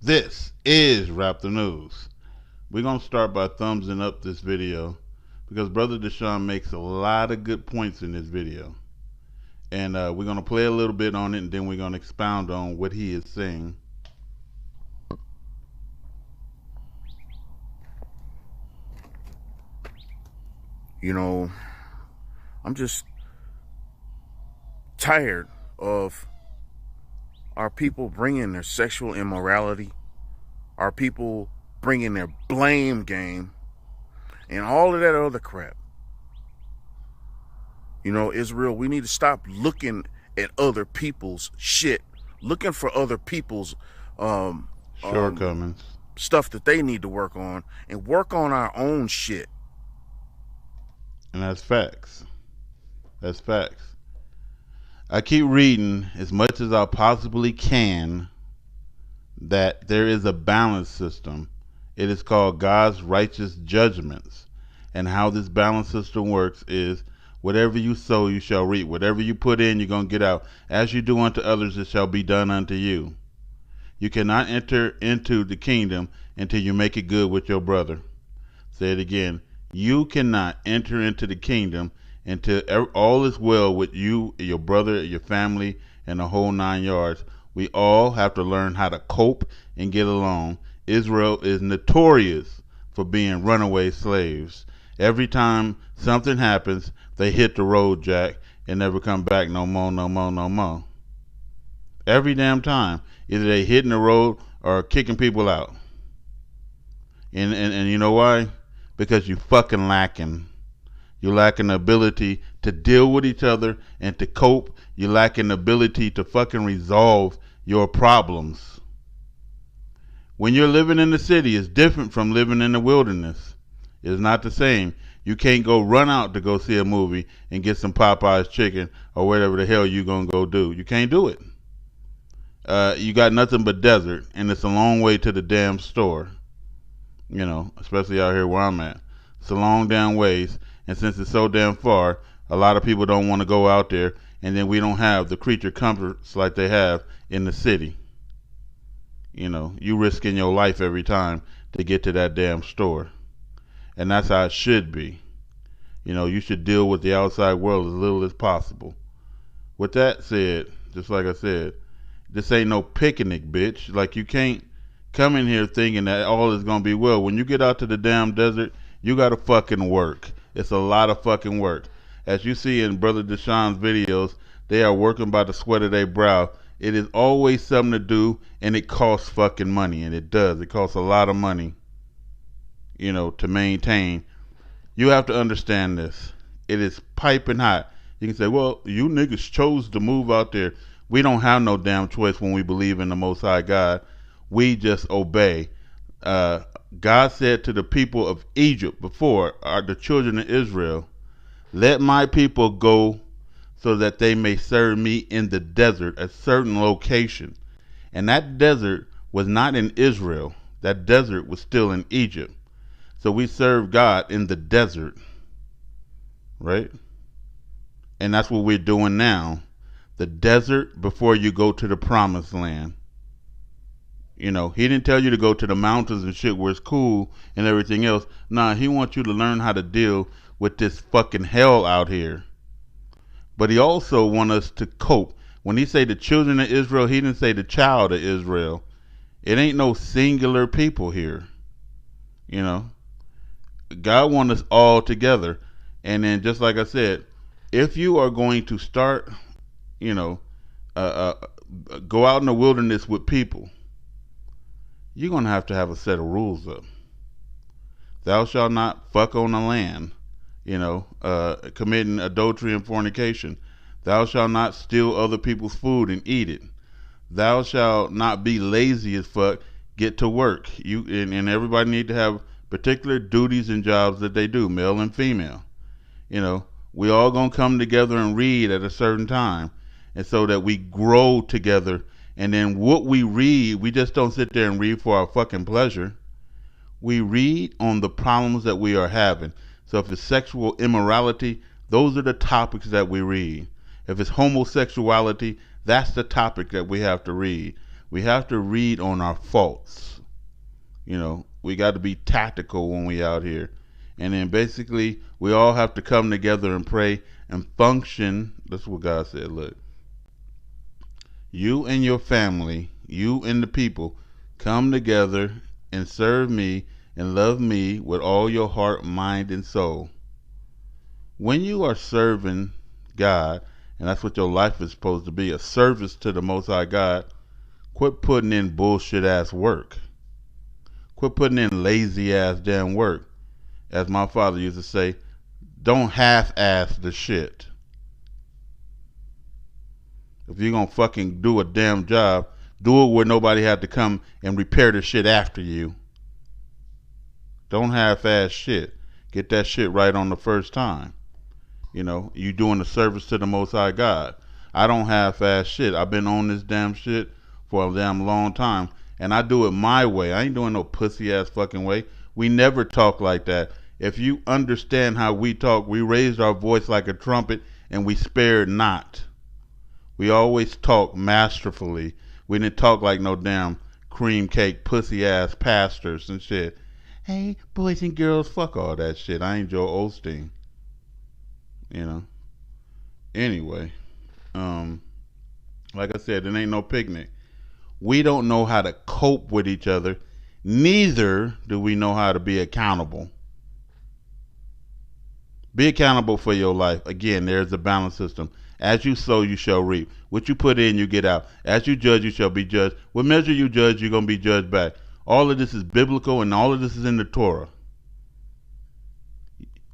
This is Rap the News. We're going to start by thumbsing up this video because Brother Deshaun makes a lot of good points in this video. And we're going to play a little bit on it, and then we're going to expound on what he is saying. You know, I'm just tired of our people bringing their sexual immorality, our people bringing their blame game, and all of that other crap. You know, Israel, we need to stop looking at other people's shit, looking for other people's shortcomings, stuff that they need to work on, and work on our own shit. And that's facts. That's facts. I keep reading as much as I possibly can that there is a balance system. It is called God's righteous judgments. And how this balance system works is whatever you sow, you shall reap. Whatever you put in, you're going to get out. As you do unto others, it shall be done unto you. You cannot enter into the kingdom until you make it good with your brother. Say it again. You cannot enter into the kingdom until all is well with you, your brother, your family, and the whole 9 yards. We all have to learn how to cope and get along. Israel is notorious for being runaway slaves. Every time something happens, they hit the road, Jack, and never come back no more, no more, no more. Every damn time. Either they hitting the road or kicking people out. And you know why? Because you fucking lacking. You're lacking the ability to deal with each other and to cope. You're lacking the ability to fucking resolve your problems. When you're living in the city, it's different from living in the wilderness. It's not the same. You can't go run out to go see a movie and get some Popeye's chicken or whatever the hell you're going to go do. You can't do it. You got nothing but desert, and it's a long way to the damn store. You know, especially out here where I'm at. It's a long damn ways, and since it's so damn far, a lot of people don't want to go out there, and then we don't have the creature comforts like they have in the city. You know, you risking your life every time to get to that damn store. And that's how it should be. You know, you should deal with the outside world as little as possible. With that said, just like I said, this ain't no picnic, bitch. Like, you can't come in here thinking that all is going to be well. When you get out to the damn desert, you got to fucking work. It's a lot of fucking work. As you see in Brother Deshaun's videos, they are working by the sweat of their brow. It is always something to do, and it costs fucking money, and it does. It costs a lot of money, you know, to maintain. You have to understand this. It is piping hot. You can say, well, you niggas chose to move out there. We don't have no damn choice when we believe in the Most High God. We just obey. God said to the people of Egypt before, the children of Israel, let my people go so that they may serve me in the desert, a certain location. And that desert was not in Israel. That desert was still in Egypt. So we serve God in the desert, right? And that's what we're doing now. The desert before you go to the promised land. You know, he didn't tell you to go to the mountains and shit where it's cool and everything else. Nah, he wants you to learn how to deal with this fucking hell out here. But he also wants us to cope. When he say the children of Israel, he didn't say the child of Israel. It ain't no singular people here. You know, God wants us all together. And then, just like I said, if you are going to start, you know, go out in the wilderness with people, you're going to have a set of rules up. Thou shalt not fuck on the land, you know, committing adultery and fornication. Thou shalt not steal other people's food and eat it. Thou shalt not be lazy as fuck. Get to work. And everybody need to have particular duties and jobs that they do, male and female. You know, we all gonna come together and read at a certain time, and so that we grow together. And then what we read, we just don't sit there and read for our fucking pleasure. We read on the problems that we are having. So if it's sexual immorality, those are the topics that we read. If it's homosexuality, that's the topic that we have to read. We have to read on our faults. You know, we got to be tactical when we out here. And then basically, we all have to come together and pray and function. That's what God said. Look, you and your family, you and the people, come together and serve me and love me with all your heart, mind, and soul. When you are serving God, and that's what your life is supposed to be, a service to the Most High God, quit putting in bullshit ass work. Quit putting in lazy ass damn work. As my father used to say, don't half ass the shit. If you're gonna fucking do a damn job, do it where nobody had to come and repair the shit after you. Don't half ass shit. Get that shit right on the first time. You know, you doing a service to the Most High God. I don't half ass shit. I've been on this damn shit for a damn long time. And I do it my way. I ain't doing no pussy ass fucking way. We never talk like that. If you understand how we talk, we raised our voice like a trumpet and we spared not. We always talk masterfully. We didn't talk like no damn cream cake pussy ass pastors and shit. Hey, boys and girls, fuck all that shit. I ain't Joe Osteen. You know. Anyway, like I said, it ain't no picnic. We don't know how to cope with each other. Neither do we know how to be accountable. Be accountable for your life. Again, there's a balance system. As you sow, you shall reap. What you put in, you get out. As you judge, you shall be judged. What measure you judge, you're going to be judged back. All of this is biblical, and all of this is in the Torah.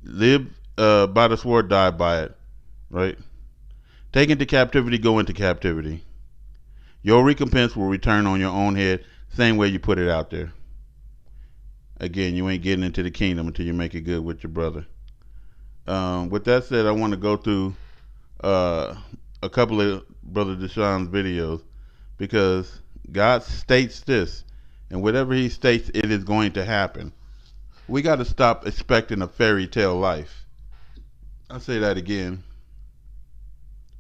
Live by the sword, die by it. Right? Take into captivity, go into captivity. Your recompense will return on your own head, same way you put it out there. Again, you ain't getting into the kingdom until you make it good with your brother. With that said, I want to go through a couple of Brother Deshaun's videos, because God states this, and whatever he states, it is going to happen. We got to stop expecting a fairy tale life. I'll say that again.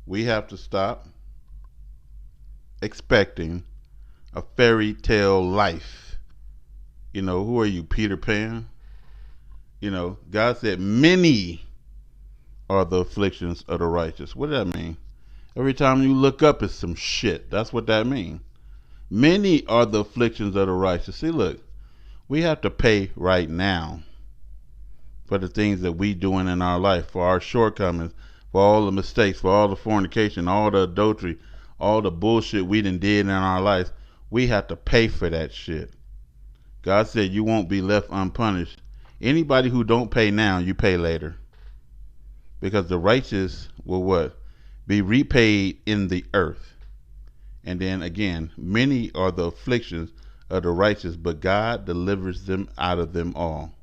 We have to stop expecting a fairy tale life. You know, who are you, Peter Pan? You know, God said many are the afflictions of the righteous. What does that mean? Every time you look up, it's some shit. That's what that means. Many are the afflictions of the righteous. See, look, we have to pay right now for the things that we doing in our life, for our shortcomings, for all the mistakes, for all the fornication, all the adultery, all the bullshit we done did in our life. We have to pay for that shit. God said you won't be left unpunished. Anybody who don't pay now, you pay later. Because the righteous will what? Be repaid in the earth. And then again, many are the afflictions of the righteous, but God delivers them out of them all.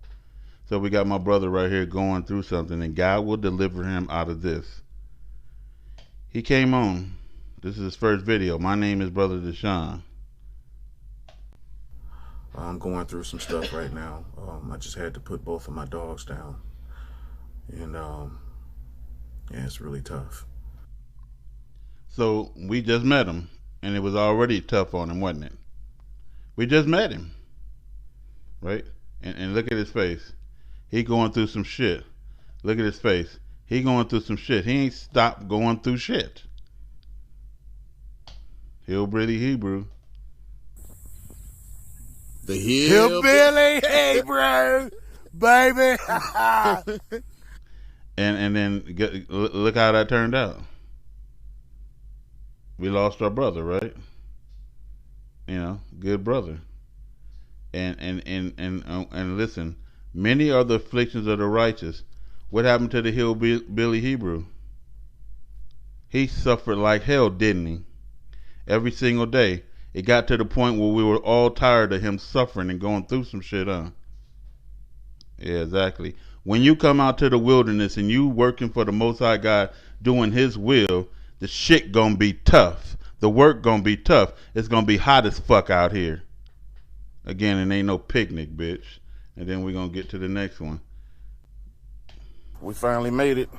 So we got my brother right here going through something, and God will deliver him out of this. He came on. This is his first video. My name is Brother Deshaun. I'm going through some stuff right now. I just had to put both of my dogs down. And yeah, it's really tough. So we just met him, and it was already tough on him, wasn't it? We just met him, right? And look at his face. He going through some shit. Look at his face. He going through some shit. He ain't stopped going through shit. Hillbilly Hebrew. The hillbilly Hebrew, baby. and then look how that turned out. We lost our brother, right? You know, good brother. And listen, many are the afflictions of the righteous. What happened to the hillbilly Hebrew? He suffered like hell, didn't he? Every single day. It got to the point where we were all tired of him suffering and going through some shit, huh? Yeah, exactly. When you come out to the wilderness and you working for the Most High God, doing his will, the shit gonna be tough. The work gonna be tough. It's gonna be hot as fuck out here. Again, it ain't no picnic, bitch. And then we're gonna get to the next one. We finally made it.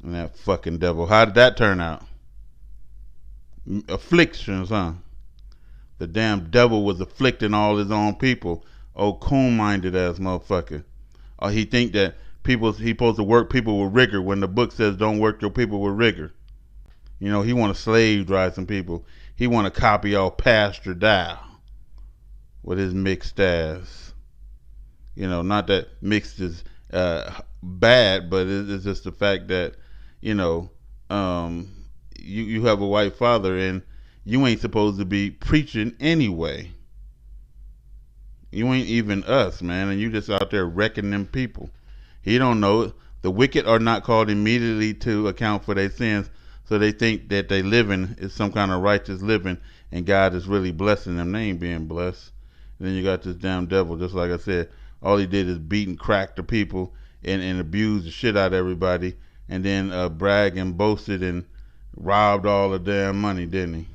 And that fucking devil. How did that turn out? Afflictions, huh? The damn devil was afflicting all his own people. Oh, coon-minded ass motherfucker. He think that he supposed to work people with rigor when the book says don't work your people with rigor. You know, he want to slave drive some people. He want to copy all Pastor Dow with his mixed ass. You know, not that mixed is bad, but it's just the fact that, you know, you have a white father and you ain't supposed to be preaching anyway. You ain't even us, man, and you just out there wrecking them people. He don't know it. The wicked are not called immediately to account for their sins, so they think that they living is some kind of righteous living, and God is really blessing them. They ain't being blessed. And then you got this damn devil, just like I said. All he did is beat and crack the people and abuse the shit out of everybody, and then brag and boasted and robbed all the damn money, didn't he?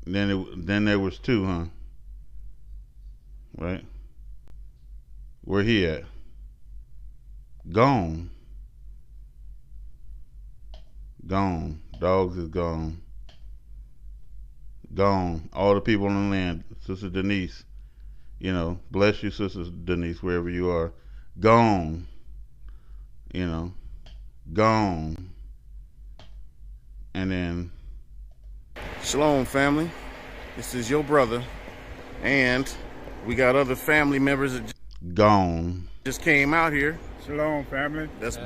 Then there was two, huh? Right? Where he at? Gone. Gone. Dogs is gone. Gone. All the people on the land. Sister Denise. You know, bless you, Sister Denise, wherever you are. Gone. You know. Gone. And then... Shalom, family. This is your brother. And we got other family members that gone. Just came out here. Shalom, family. That's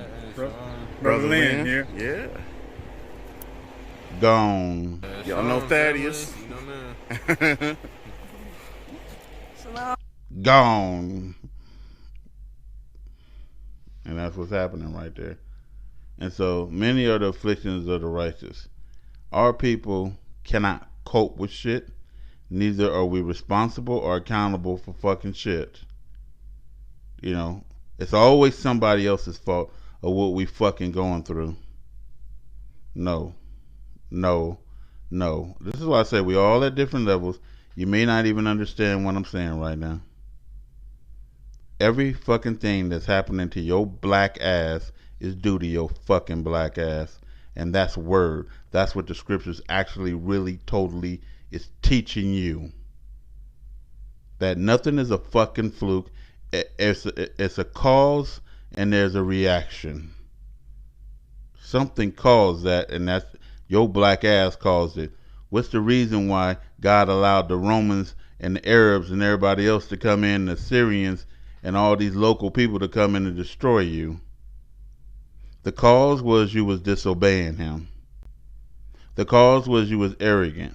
Brother Lynn here. Yeah. Gone. Y'all know Thaddeus. Gone. And that's what's happening right there. And so many are the afflictions of the righteous. Our people cannot cope with shit. Neither are we responsible or accountable for fucking shit. You know, it's always somebody else's fault of what we fucking going through. No. This is why I say we all at different levels. You may not even understand what I'm saying right now. Every fucking thing that's happening to your black ass is due to your fucking black ass. And that's word. That's what the scriptures actually really totally is teaching you. That nothing is a fucking fluke. It's a cause and there's a reaction. Something caused that, and that's your black ass caused it. What's the reason why God allowed the Romans and the Arabs and everybody else to come in, the Syrians and all these local people to come in and destroy you? The cause was you was disobeying him. The cause was you was arrogant.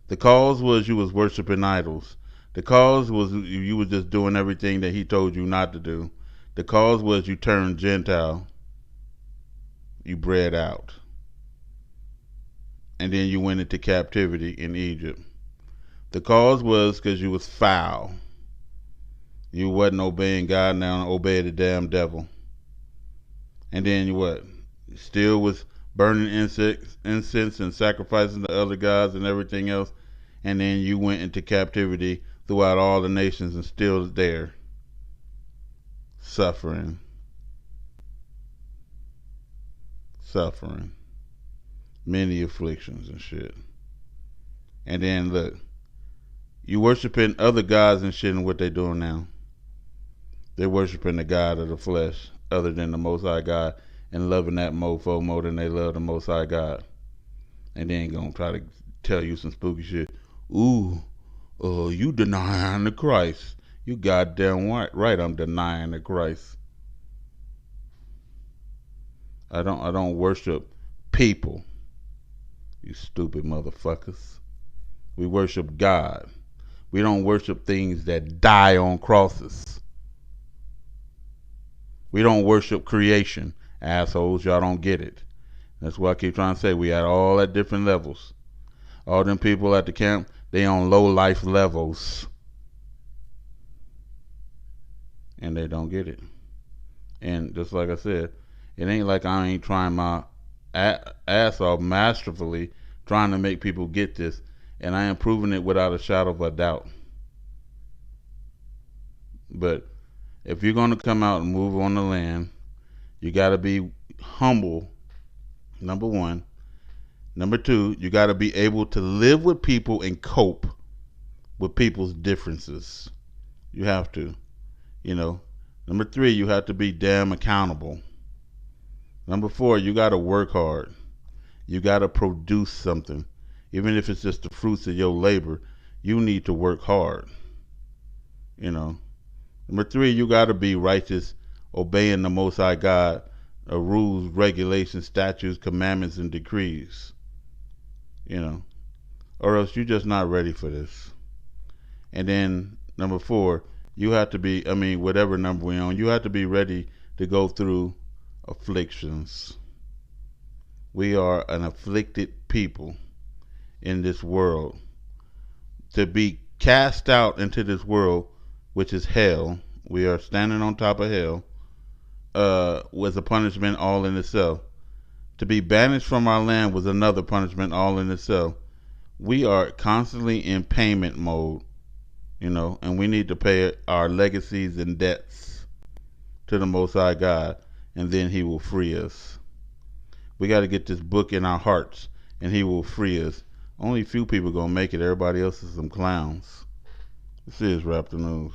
The cause was you was worshiping idols. The cause was you was just doing everything that he told you not to do. The cause was you turned Gentile. You bred out. And then you went into captivity in Egypt. The cause was because you was foul. You wasn't obeying God, now obey the damn devil. And then you what? Still was burning incense and sacrificing to other gods and everything else. And then you went into captivity throughout all the nations and still there. Suffering. Many afflictions and shit. And then look, you worshiping other gods and shit, and what they doing now? They're worshiping the God of the flesh other than the Most High God and loving that mofo more than they love the Most High God. And they ain't gonna try to tell you some spooky shit. Ooh, you denying the Christ. You goddamn right I'm denying the Christ. I don't worship people. You stupid motherfuckers. We worship God. We don't worship things that die on crosses. We don't worship creation. Assholes, y'all don't get it. That's why I keep trying to say we at all at different levels. All them people at the camp, they on low life levels. And they don't get it. And just like I said, it ain't like I ain't trying my ass off masterfully trying to make people get this. And I am proving it without a shadow of a doubt. But if you're going to come out and move on the land, you got to be humble, number one. Number 2, you got to be able to live with people and cope with people's differences. You have to, you know. Number 3, you have to be damn accountable. Number 4, you got to work hard. You got to produce something. Even if it's just the fruits of your labor, you need to work hard. You know. Number 3, you got to be righteous, obeying the Most High God, rules, regulations, statutes, commandments, and decrees. You know. Or else you're just not ready for this. And then number 4, you have to be, whatever number we're on, you have to be ready to go through afflictions. We are an afflicted people in this world. To be cast out into this world, which is hell, we are standing on top of hell, was a punishment all in itself. To be banished from our land was another punishment all in itself. We are constantly in payment mode, you know, and we need to pay our legacies and debts to the Most High God, and then He will free us. We got to get this book in our hearts, and He will free us. Only few people gonna make it. Everybody else is some clowns. This is Rap the News.